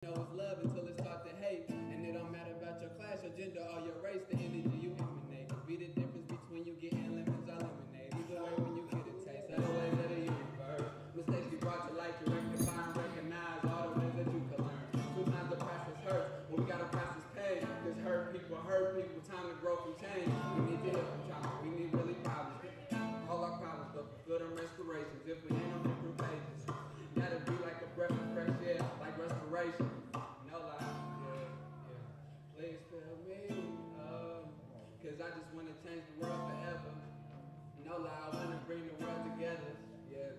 know it's love until it's taught to hate. And it don't matter about your class, your gender, or your race. The energy you emanate could be the difference between you getting lemons or lemonade. Either way, when you get a taste of the ways of the universe, mistakes be brought to light, you rectify and recognize all the ways that you can learn. Sometimes the process hurts, but we gotta process pain. Cause hurt people, time to grow from change. We need to heal from trauma, we need really problems. All our problems, but good on restorations. If we ain't on different pages, gotta be like a breath of fresh air, like respiration. No lie, yeah. Please tell me, cause I just wanna change the world forever. No lie, I wanna bring the world together, yeah.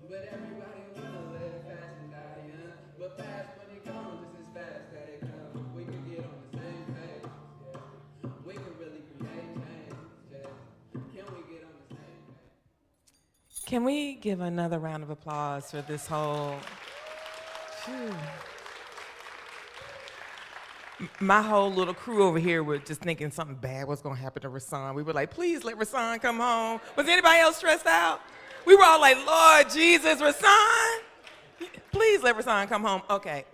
But everybody wanna live fast and die young. But fast when it comes, just as fast that it comes. We can get on the same page, yeah. We can really create change, yeah. Can we get on the same page? Can we give another round of applause for this whole... Phew. My whole little crew over here were just thinking something bad was going to happen to Rasan. We were like, please let Rasan come home. Was anybody else stressed out? We were all like, Lord Jesus, Rasan, please let Rasan come home. Okay.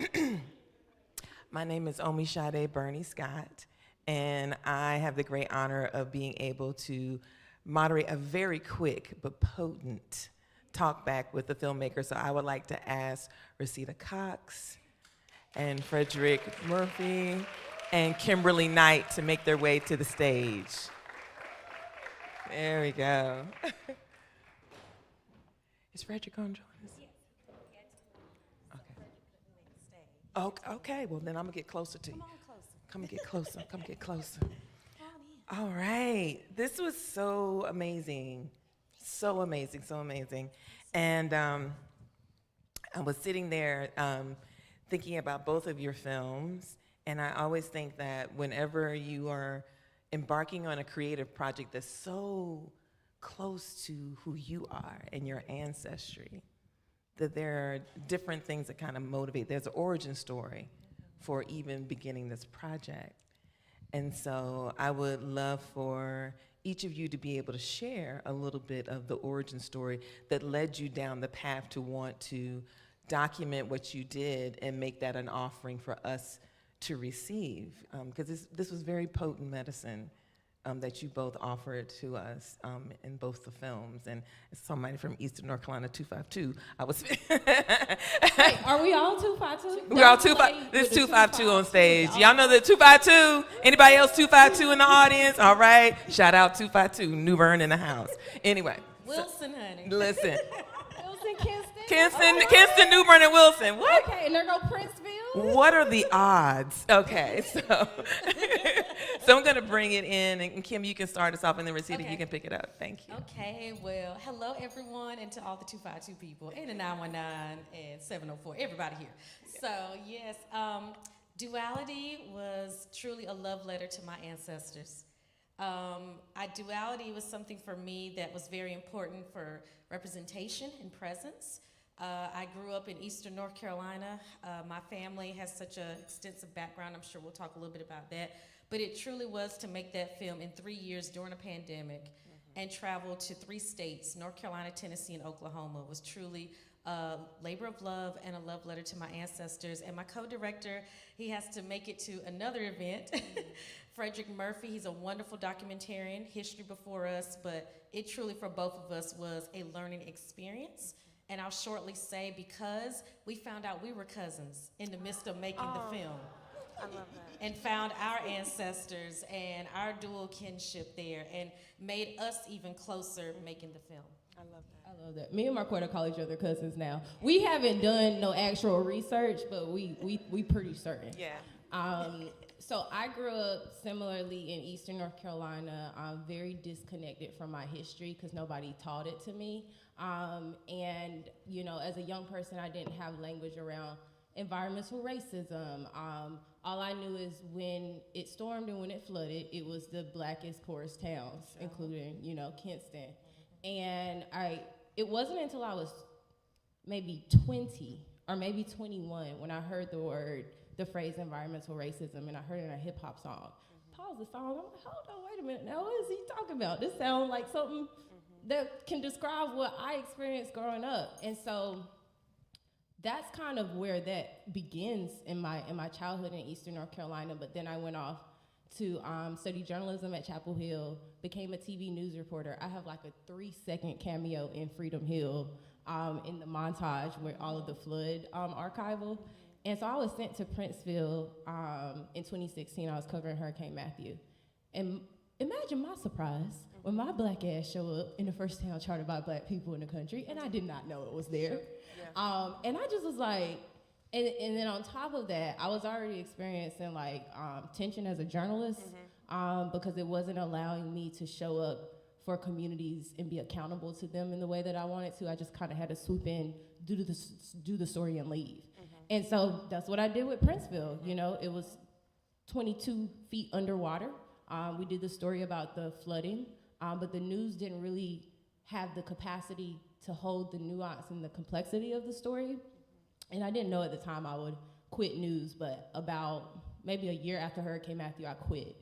My name is Omi Sade Bernie Scott, and I have the great honor of being able to moderate a very quick but potent talkback with the filmmaker. So I would like to ask Rosita Cox and Frederick Murphy and Kimberly Knight to make their way to the stage. There we go. Is Frederick going to join us? Okay. Okay, well then I'm gonna get closer to you. Come get closer, come get closer. All right, this was so amazing. So amazing, so amazing. And I was sitting there thinking about both of your films, and I always think that whenever you are embarking on a creative project that's so close to who you are and your ancestry, that there are different things that kind of motivate. There's an origin story for even beginning this project. And so I would love for each of you to be able to share a little bit of the origin story that led you down the path to want to document what you did and make that an offering for us to receive. Because this was very potent medicine that you both offered to us in both the films. And as somebody from Eastern North Carolina 252, I was... Hey, are we all 252? We're all 252. This 252 on stage. Y'all know the 252? Anybody else 252 in the audience? All right. Shout out 252. New Bern in the house. Anyway. Wilson, honey. Listen. Wilson, Kinston. Kinston, New Bern, and Wilson. What? Okay, and there go Princeville. What are the odds? Okay, so I'm going to bring it in, and Kim, you can start us off, and then Rosita, you can pick it up. Thank you. Okay, well, hello everyone, and to all the 252 people, and the 919 and 704, everybody here. So yes, Duality was truly a love letter to my ancestors. Duality was something for me that was very important for representation and presence. I grew up in Eastern North Carolina. My family has such an extensive background. I'm sure we'll talk a little bit about that. But it truly was to make that film in 3 years during a pandemic and travel to 3 states, North Carolina, Tennessee, and Oklahoma. It was truly a labor of love and a love letter to my ancestors. And my co-director, he has to make it to another event. Frederick Murphy, he's a wonderful documentarian, history before us, but it truly for both of us was a learning experience. And I'll shortly say, because we found out we were cousins in the midst of making the film. I love that. And found our ancestors and our dual kinship there and made us even closer making the film. I love that. I love that. Me and Marquetta call each other cousins now. We haven't done no actual research, but we pretty certain. Yeah. So I grew up similarly in Eastern North Carolina. I'm very disconnected from my history because nobody taught it to me. And, you know, as a young person, I didn't have language around environmental racism. All I knew is when it stormed and when it flooded, it was the blackest, poorest towns, including, you know, Kinston. And it wasn't until I was maybe 20 or maybe 21 when I heard the phrase environmental racism, and I heard it in a hip hop song. Pause the song, I'm like, hold on, wait a minute, now what is he talking about? This sounds like something that can describe what I experienced growing up. And so that's kind of where that begins in my childhood in Eastern North Carolina. But then I went off to study journalism at Chapel Hill, became a TV news reporter. I have like a 3-second cameo in Freedom Hill in the montage where all of the flood archival. And so I was sent to Princeville in 2016. I was covering Hurricane Matthew. And imagine my surprise when my black ass showed up in the first town charted by black people in the country, and I did not know it was there. Yeah. And I just was like, and then on top of that, I was already experiencing like tension as a journalist because it wasn't allowing me to show up for communities and be accountable to them in the way that I wanted to. I just kind of had to swoop in, do the story and leave. And so that's what I did with Princeville. You know, it was 22 feet underwater. We did the story about the flooding, but the news didn't really have the capacity to hold the nuance and the complexity of the story. And I didn't know at the time I would quit news, but about maybe a year after Hurricane Matthew, I quit.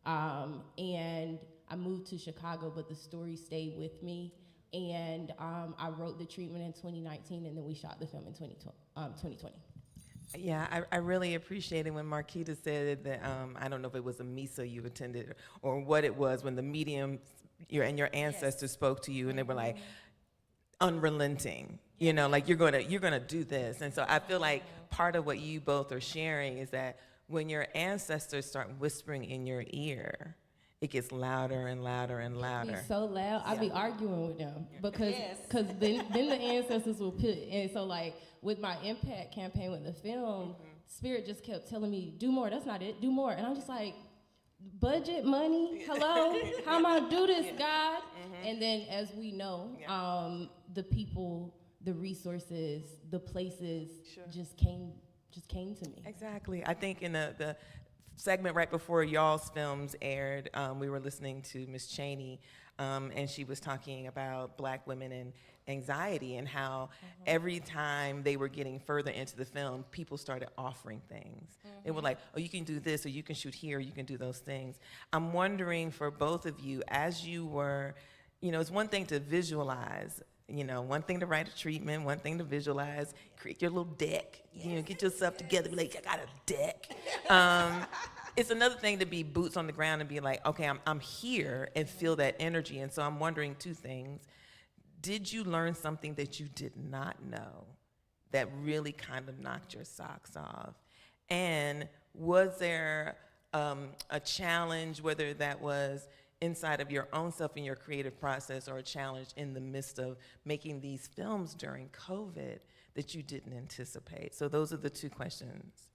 And I moved to Chicago, but the story stayed with me. And I wrote the treatment in 2019, and then we shot the film in 2020. Yeah, I really appreciated when Marquita said that, I don't know if it was a Misa you attended or what it was, when the medium and your ancestors spoke to you and they were like, unrelenting, you know, like you're gonna do this. And so I feel like part of what you both are sharing is that when your ancestors start whispering in your ear, it gets louder and louder and louder. It's so loud. I'd be arguing with them because then the ancestors will put, and so like with my impact campaign with the film, Spirit just kept telling me, do more, that's not it, do more. And I'm just like, budget, money, hello? How am I gonna do this, God? And then as we know, the people, the resources, the places just came to me. Exactly. I think in the segment right before y'all's films aired, we were listening to Miss Cheney, and she was talking about Black women and anxiety and how every time they were getting further into the film, people started offering things. They were like, oh, you can do this, or you can shoot here, or you can do those things. I'm wondering for both of you, as you were, you know, it's one thing to visualize, you know, one thing to write a treatment, one thing to visualize, create your little deck, you know, get yourself together, be like, I got a deck. It's another thing to be boots on the ground and be like, okay, I'm here and feel that energy. And so I'm wondering two things. Did you learn something that you did not know that really kind of knocked your socks off? And was there a challenge, whether that was inside of your own self in your creative process or a challenge in the midst of making these films during COVID that you didn't anticipate? So those are the two questions.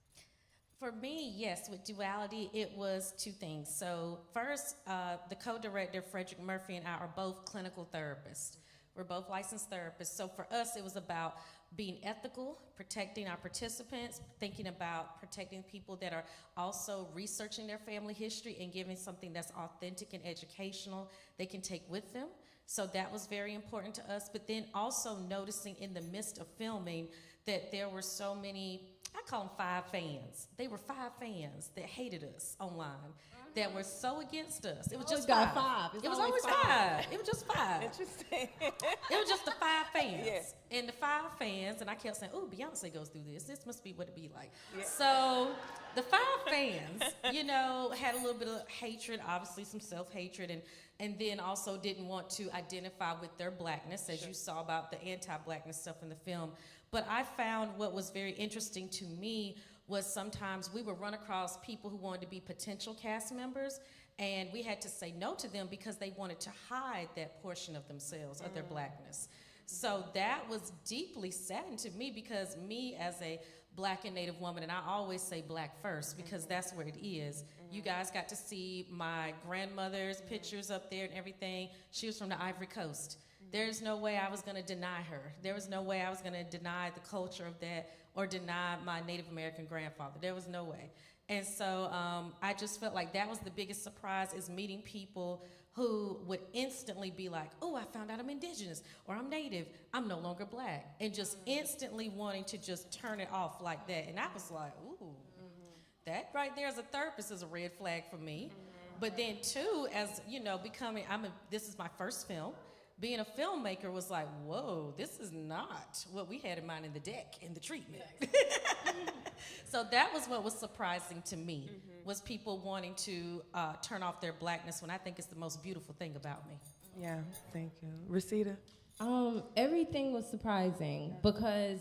For me, yes, with Duality, it was two things. So first, the co-director, Frederick Murphy, and I are both clinical therapists. We're both licensed therapists. So for us, it was about being ethical, protecting our participants, thinking about protecting people that are also researching their family history and giving something that's authentic and educational they can take with them. So that was very important to us. But then also noticing in the midst of filming that there were so many, I call them 5 fans. They were 5 fans that hated us online, that were so against us. It was just 5. It was always 5. It was just 5. Interesting. It was just the 5 fans. Yeah. And the 5 fans, and I kept saying, oh, Beyonce goes through this. This must be what it be like. Yeah. So the 5 fans, you know, had a little bit of hatred, obviously some self-hatred, and then also didn't want to identify with their blackness, as you saw about the anti-blackness stuff in the film. But I found what was very interesting to me was sometimes we would run across people who wanted to be potential cast members, and we had to say no to them because they wanted to hide that portion of themselves, of their blackness. So that was deeply saddening to me, because me as a Black and Native woman, and I always say Black first because that's where it is. You guys got to see my grandmother's pictures up there and everything. She was from the Ivory Coast. There's no way I was going to deny her. There was no way I was going to deny the culture of that or deny my Native American grandfather. There was no way. And so I just felt like that was the biggest surprise, is meeting people who would instantly be like, oh, I found out I'm indigenous, or I'm Native, I'm no longer Black, and just instantly wanting to just turn it off like that. And I was like, ooh, that right there as a therapist is a red flag for me. But then too, as you know, this is my first film. being a filmmaker was like, whoa, this is not what we had in mind in the deck, in the treatment. So that was what was surprising to me, was people wanting to turn off their blackness when I think it's the most beautiful thing about me. Yeah, thank you. Rosita? Everything was surprising because,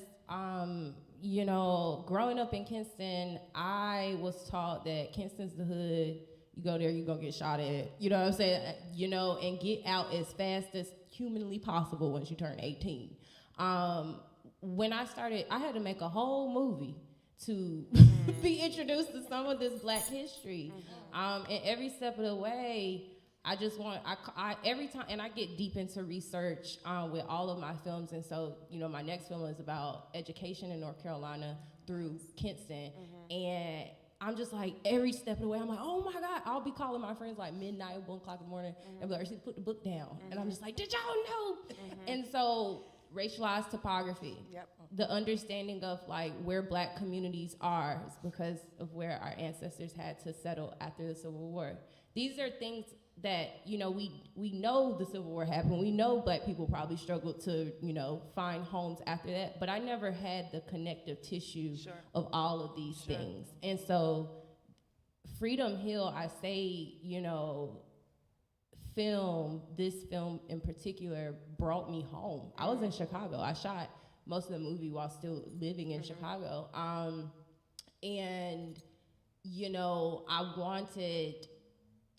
you know, growing up in Kinston, I was taught that Kinston's the hood. You go there, you're gonna get shot at. You know what I'm saying? You know, and get out as fast as humanly possible once you turn 18. When I started, I had to make a whole movie to be introduced to some of this Black history. And every step of the way, I just want, I every time, and I get deep into research with all of my films, and so, you know, my next film is about education in North Carolina through Kinston, and I'm just like, every step of the way, I'm like, oh my God, I'll be calling my friends like midnight, 1 o'clock in the morning, and be like, "Rashida, put the book down, and I'm just like, did y'all know? And so, racialized topography, the understanding of like where Black communities are is because of where our ancestors had to settle after the Civil War. These are things that, you know, we know the Civil War happened. We know Black people probably struggled to, you know, find homes after that, but I never had the connective tissue of all of these things. And so Freedom Hill, I say, you know, this film in particular brought me home. I was in Chicago. I shot most of the movie while still living in Chicago. And, you know, I wanted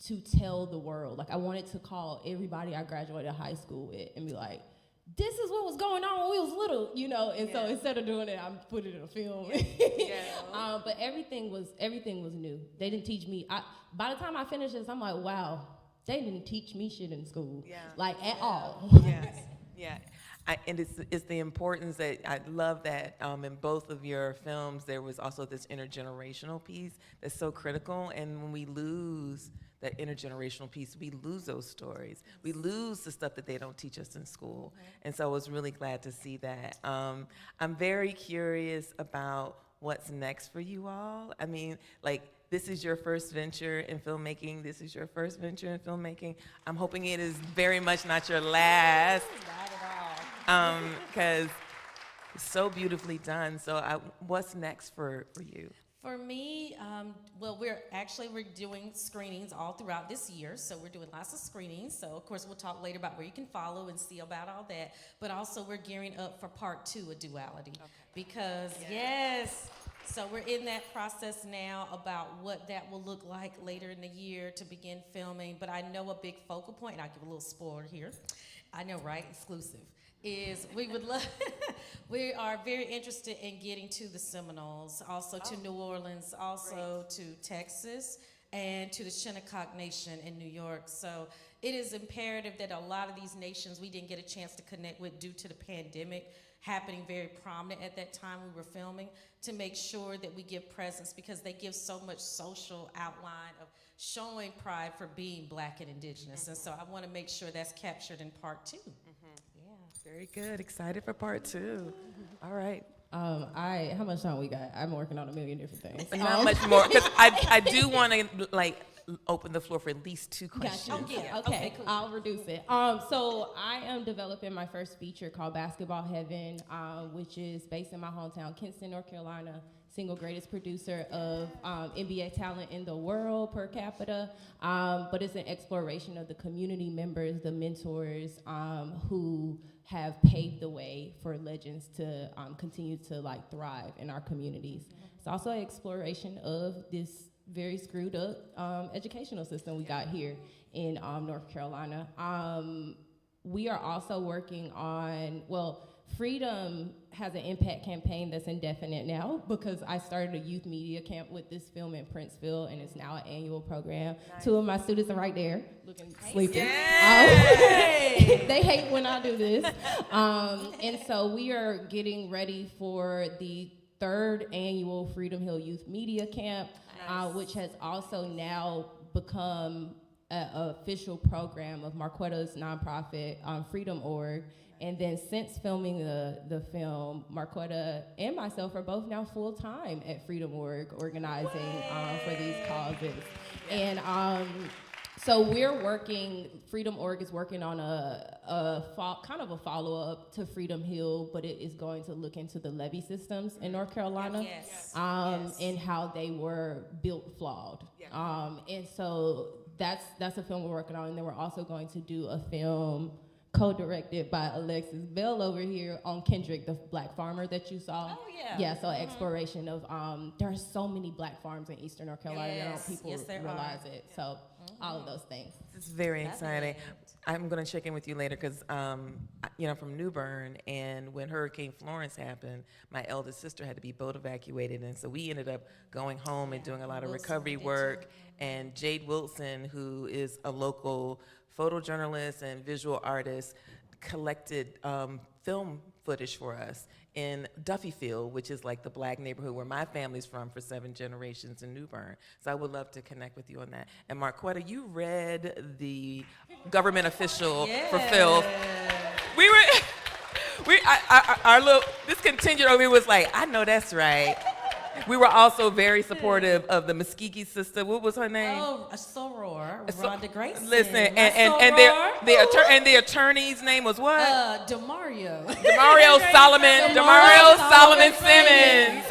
to tell the world, like I wanted to call everybody I graduated high school with and be like, this is what was going on when we was little, you know, and so instead of doing it, I'm putting it in a film. But everything was new. They didn't teach me, by the time I finished this, I'm like, wow, they didn't teach me shit in school, like at all. And it's the importance that I love that in both of your films there was also this intergenerational piece that's so critical, and when we lose that intergenerational piece, we lose those stories. We lose the stuff that they don't teach us in school, and so I was really glad to see that. I'm very curious about what's next for you all. I mean, like, this is your first venture in filmmaking. This is your first venture in filmmaking. I'm hoping it is very much not your last. Not at all. Because it's so beautifully done. So what's next for you? For me, well, we're doing screenings all throughout this year, so we're doing lots of screenings. So, of course, we'll talk later about where you can follow and see about all that. But also, we're gearing up for part 2 of Duality. Because, so we're in that process now about what that will look like later in the year to begin filming. But I know a big focal point, and I'll give a little spoiler here. I know, right? Exclusive. Is we would love, we are very interested in getting to the Seminoles, also to New Orleans, also to Texas, and to the Shinnecock Nation in New York. So it is imperative that a lot of these nations we didn't get a chance to connect with due to the pandemic happening very prominent at that time we were filming, to make sure that we give presence, because they give so much social outline of showing pride for being Black and Indigenous. And so I want to make sure that's captured in part 2. Very good. Excited for part 2. All right. How much time we got? I'm working on a million different things. Not much more, because I do want to like open the floor for at least 2 questions. Gotcha. Okay, cool. I'll reduce it. So I am developing my first feature called Basketball Heaven, which is based in my hometown, Kinston, North Carolina. Single greatest producer of NBA talent in the world per capita, but it's an exploration of the community members, the mentors who have paved the way for legends to continue to like thrive in our communities. It's also an exploration of this very screwed up educational system we got here in North Carolina. We are also working on, Freedom has an impact campaign that's indefinite now, because I started a youth media camp with this film in Princeville, and it's now an annual program. Nice. 2 of my students are right there, looking sleeping. They hate when I do this. And so we are getting ready for the 3rd annual Freedom Hill Youth Media Camp, which has also now become an official program of Marquetta's nonprofit, Freedom.org. And then since filming the film, Marquetta and myself are both now full-time at Freedom.org, organizing for these causes. And So we're working, Freedom.org is working on kind of a follow-up to Freedom Hill, but it is going to look into the levee systems in North Carolina. Yes. And how they were built flawed. And so that's a film we're working on, and then we're also going to do a film co-directed by Alexis Bell over here on Kendrick, the black farmer that you saw. Oh, yeah. Yeah, so exploration of, there are so many black farms in Eastern North Carolina, Yes. I don't people Yes, there realize are. it. So all of those things. It's very That'd be exciting. great. I'm going to check in with you later because, I'm from New Bern, and when Hurricane Florence happened, my eldest sister had to be boat evacuated, and so we ended up going home and doing a lot of Wilson recovery did work. too. And Jade Wilson, who is a local photojournalist and visual artist, collected film footage for us in Duffyfield, which is like the black neighborhood where my family's from for 7 generations in New Bern. So I would love to connect with you on that. And Marquetta, you read the government official for filth. We were, our little, this contingent over here was like, I know that's right. We were also very supportive of the Muskegee sister. What was her name? Oh, a soror, Rhonda Grayson. Listen, My and the attorney's name was what? Demario. Demario Solomon Simmons.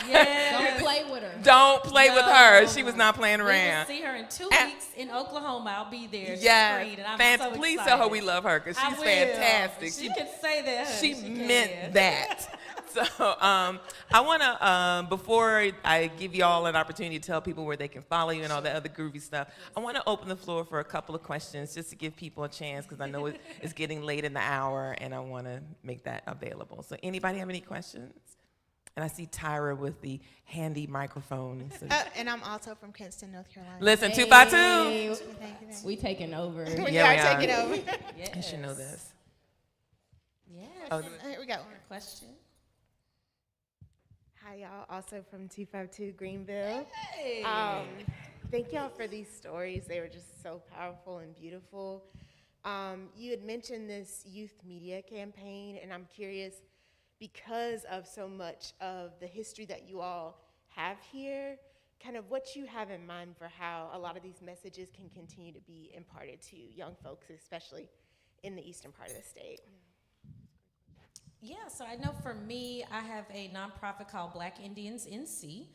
Yeah. Don't play with her. Don't play with her. No. She was not playing We will around. see her in 2 And- weeks in Oklahoma. I'll be there. Yeah, Screened, and I'm so please excited. tell her we love her because I she's will. fantastic. She can say that. She She meant can. that. So I want to, before I give you all an opportunity to tell people where they can follow you and all that other groovy stuff, I want to open the floor for a couple of questions just to give people a chance because I know it's getting late in the hour and I want to make that available. So anybody have any questions? And I see Tyra with the handy microphone. So, And I'm also from Kinston, North Carolina. listen, 2x2. Thank you. We taking over. We Yeah, are we are. taking over. Yes. You should know this. Yes. Oh, Here we go. Question. Hi, y'all. Also from 252 Greenville. Hey. Thank y'all for these stories. They were just so powerful and beautiful. You had mentioned this youth media campaign, and I'm curious, because of so much of the history that you all have here, kind of what you have in mind for how a lot of these messages can continue to be imparted to young folks, especially in the eastern part of the state. Yeah, so I know for me, I have a nonprofit called Black Indians NC.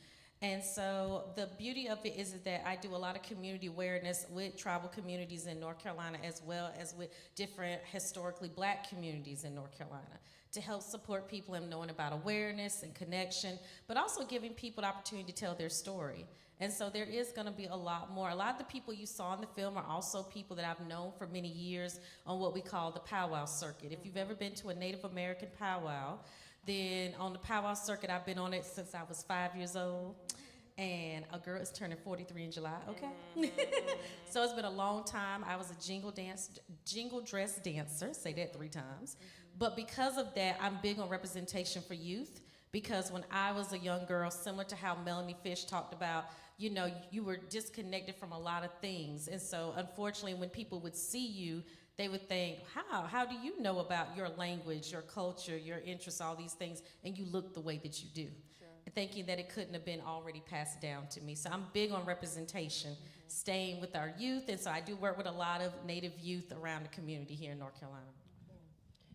And so the beauty of it is that I do a lot of community awareness with tribal communities in North Carolina as well as with different historically black communities in North Carolina to help support people in knowing about awareness and connection, but also giving people the opportunity to tell their story. And so there is going to be a lot more. A lot of the people you saw in the film are also people that I've known for many years on what we call the powwow circuit. If you've ever been to a Native American powwow, then on the powwow circuit, I've been on it since I was 5 years old. And a girl is turning 43 in July, okay? So it's been a long time. I was a jingle dress dancer, say that 3 times. But because of that, I'm big on representation for youth, because when I was a young girl, similar to how Melanie Fish talked about, you know, you were disconnected from a lot of things. And so unfortunately, when people would see you, they would think, how do you know about your language, your culture, your interests, all these things, and you look the way that you do? Thinking that it couldn't have been already passed down to me. So I'm big on representation, staying with our youth, and so I do work with a lot of Native youth around the community here in North Carolina.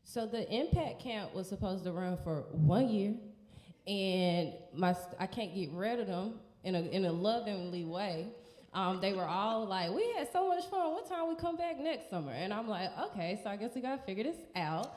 So the Impact Camp was supposed to run for 1 year, and I can't get rid of them in a lovingly way. They were all like, we had so much fun. What time we come back next summer? And I'm like, okay, so I guess we gotta figure this out.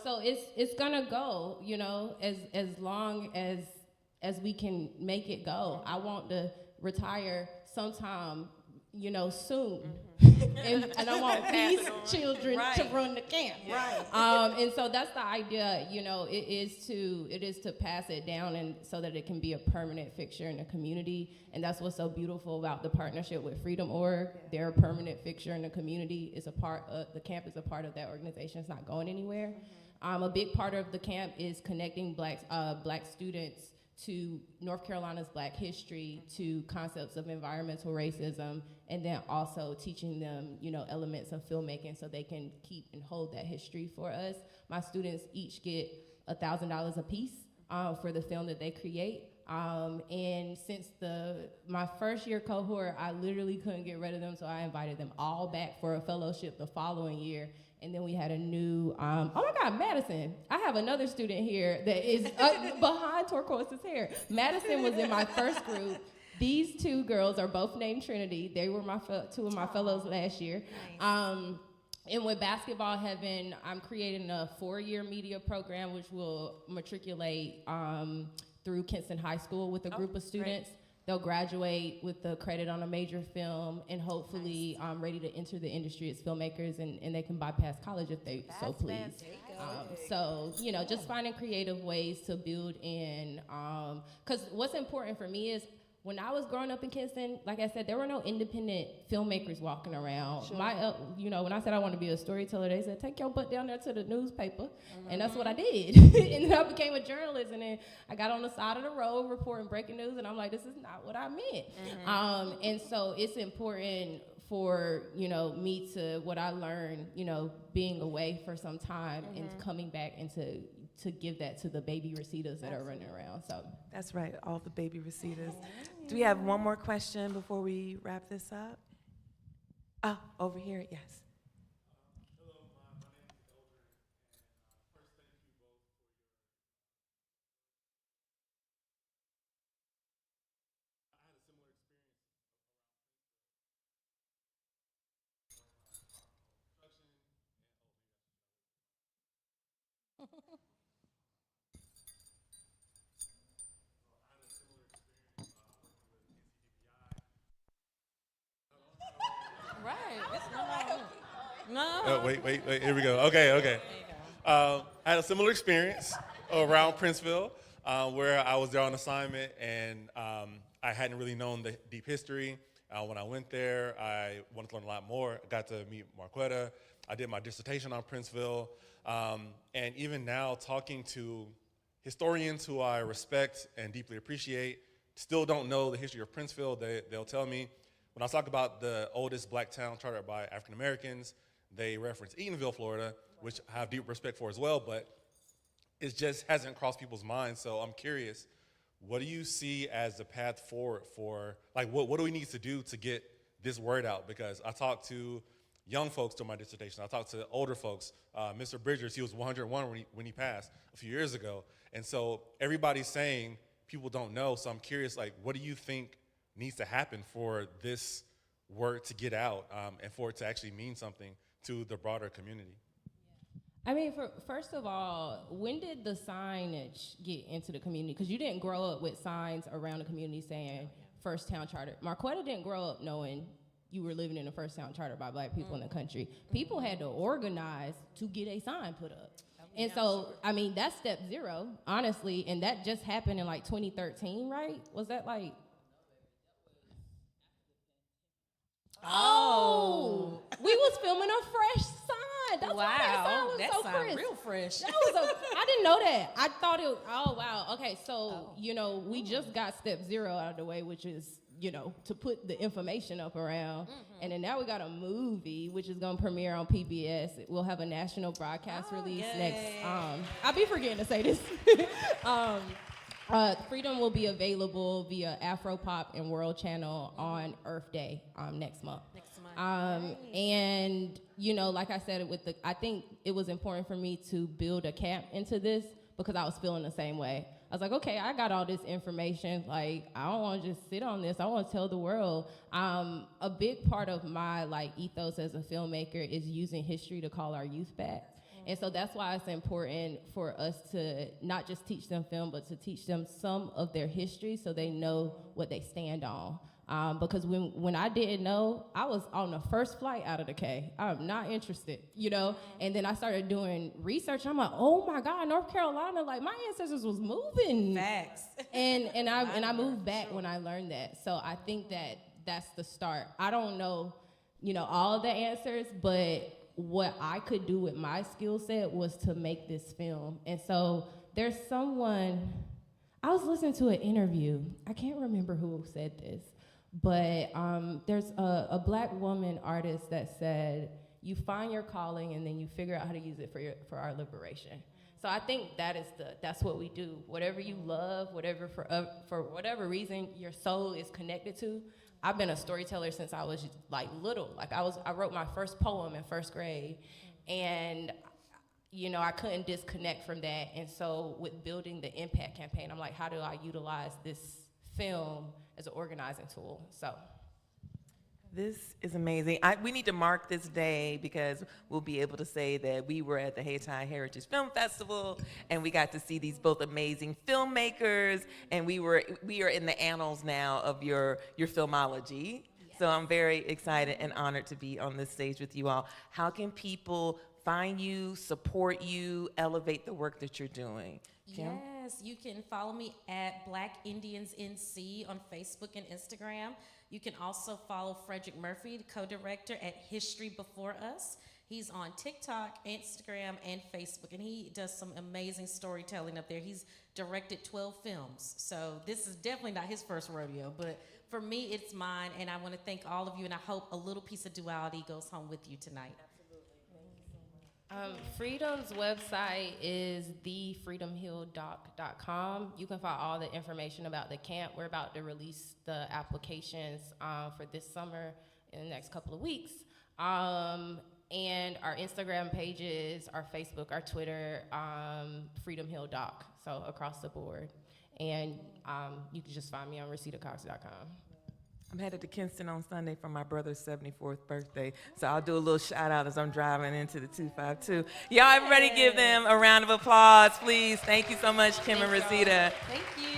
So it's gonna go, you know, as long as we can make it go. I want to retire sometime, you know, soon. and I want these children to run the camp. Right. And so that's the idea, you know, it is to pass it down and so that it can be a permanent fixture in the community. And that's what's so beautiful about the partnership with Freedom.org. They're a permanent fixture in the community. The camp is a part of that organization. It's not going anywhere. A big part of the camp is connecting black students to North Carolina's black history, to concepts of environmental racism, and then also teaching them, you know, elements of filmmaking so they can keep and hold that history for us. My students each get $1,000 a piece for the film that they create. And since my first year cohort, I literally couldn't get rid of them, so I invited them all back for a fellowship the following year. And then we had a new, oh my God, Madison. I have another student here that is behind Turquoise's hair. Madison was in my first group. These two girls are both named Trinity. They were two of my fellows last year. Nice. And with Basketball Heaven, I'm creating a 4-year media program which will matriculate through Kinston High School with a group of students. Great. They'll graduate with the credit on a major film and hopefully ready to enter the industry as filmmakers, and they can bypass college if they so please. So, just finding creative ways to build in, because what's important for me is when I was growing up in Kinston, like I said, there were no independent filmmakers walking around. Sure. When I said I wanted to be a storyteller, they said, take your butt down there to the newspaper. Mm-hmm. And that's what I did. And then I became a journalist, and then I got on the side of the road reporting breaking news, and I'm like, this is not what I meant. Mm-hmm. And so it's important for, me to, what I learned, being away for some time and coming back and to give that to the baby Rasitas that are running around. So that's right, all the baby Rasitas. Do we have one more question before we wrap this up? Oh, over here, yes. Hello, my name is Eldrin, and first thank you both for your I had a similar experience No. wait, here we go. Okay. I had a similar experience around Princeville, where I was there on assignment, and I hadn't really known the deep history. When I went there, I wanted to learn a lot more. I got to meet Marquetta. I did my dissertation on Princeville. And even now, talking to historians who I respect and deeply appreciate, still don't know the history of Princeville. They'll tell me, when I talk about the oldest black town chartered by African Americans, they reference Eatonville, Florida, which I have deep respect for as well, but it just hasn't crossed people's minds. So I'm curious, what do you see as the path forward for, what do we need to do to get this word out? Because I talked to young folks during my dissertation. I talked to older folks. Mr. Bridgers, he was 101 when he passed a few years ago. And so everybody's saying people don't know. So I'm curious, what do you think needs to happen for this word to get out and for it to actually mean something to the broader community? I mean, first of all, when did the signage get into the community? Because you didn't grow up with signs around the community saying First Town Charter. Marquetta didn't grow up knowing you were living in a first town chartered by black people in the country. People had to organize to get a sign put up. And so, I mean, that's step 0, honestly, and that just happened in 2013, right? Was that Oh, we was filming a fresh sign. That's why that sign was so crisp. Real fresh. I didn't know that. I thought it. Oh wow. Okay, so we just got step 0 out of the way, which is to put the information up around, and then now we got a movie which is gonna premiere on PBS. We'll have a national broadcast release next. I'll be forgetting to say this. Freedom will be available via Afropop and World Channel on Earth Day next month. And like I said, I think it was important for me to build a camp into this because I was feeling the same way. I was like, okay, I got all this information. I don't want to just sit on this. I want to tell the world. A big part of my ethos as a filmmaker is using history to call our youth back. And so that's why it's important for us to not just teach them film, but to teach them some of their history so they know what they stand on. Because when I didn't know, I was on the first flight out of the K. I'm not interested, And then I started doing research. I'm like, oh my God, North Carolina, my ancestors was moving. Facts. And I moved back when I learned that. So I think that's the start. I don't know, all the answers, but what I could do with my skill set was to make this film. And so there's someone, I was listening to an interview. I can't remember who said this, but there's a black woman artist that said, you find your calling and then you figure out how to use it for our liberation. So I think that's what we do. Whatever you love, whatever for whatever reason your soul is connected to. I've been a storyteller since I was like little. Like I wrote my first poem in first grade, and I couldn't disconnect from that. And so with building the Impact campaign, I'm like, how do I utilize this film as an organizing tool? So. This is amazing. We need to mark this day because we'll be able to say that we were at the Hayti Heritage Film Festival and we got to see these both amazing filmmakers, and we are in the annals now of your filmology. Yes. So I'm very excited and honored to be on this stage with you all. How can people find you, support you, elevate the work that you're doing? Kim? Yes, you can follow me at Black Indians NC on Facebook and Instagram. You can also follow Frederick Murphy, the co-director, at History Before Us. He's on TikTok, Instagram, and Facebook, and he does some amazing storytelling up there. He's directed 12 films, so this is definitely not his first rodeo, but for me, it's mine, and I want to thank all of you, and I hope a little piece of Duality goes home with you tonight. Freedom's website is thefreedomhilldoc.com. You can find all the information about the camp. We're about to release the applications for this summer in the next couple of weeks. And our Instagram pages, our Facebook, our Twitter, Freedom Hill Doc, so across the board. And you can just find me on RositaCox.com. I'm headed to Kinston on Sunday for my brother's 74th birthday, so I'll do a little shout out as I'm driving into the 252. Y'all, everybody give them a round of applause, please. Thank you so much, Kim and Rosita. Thank you.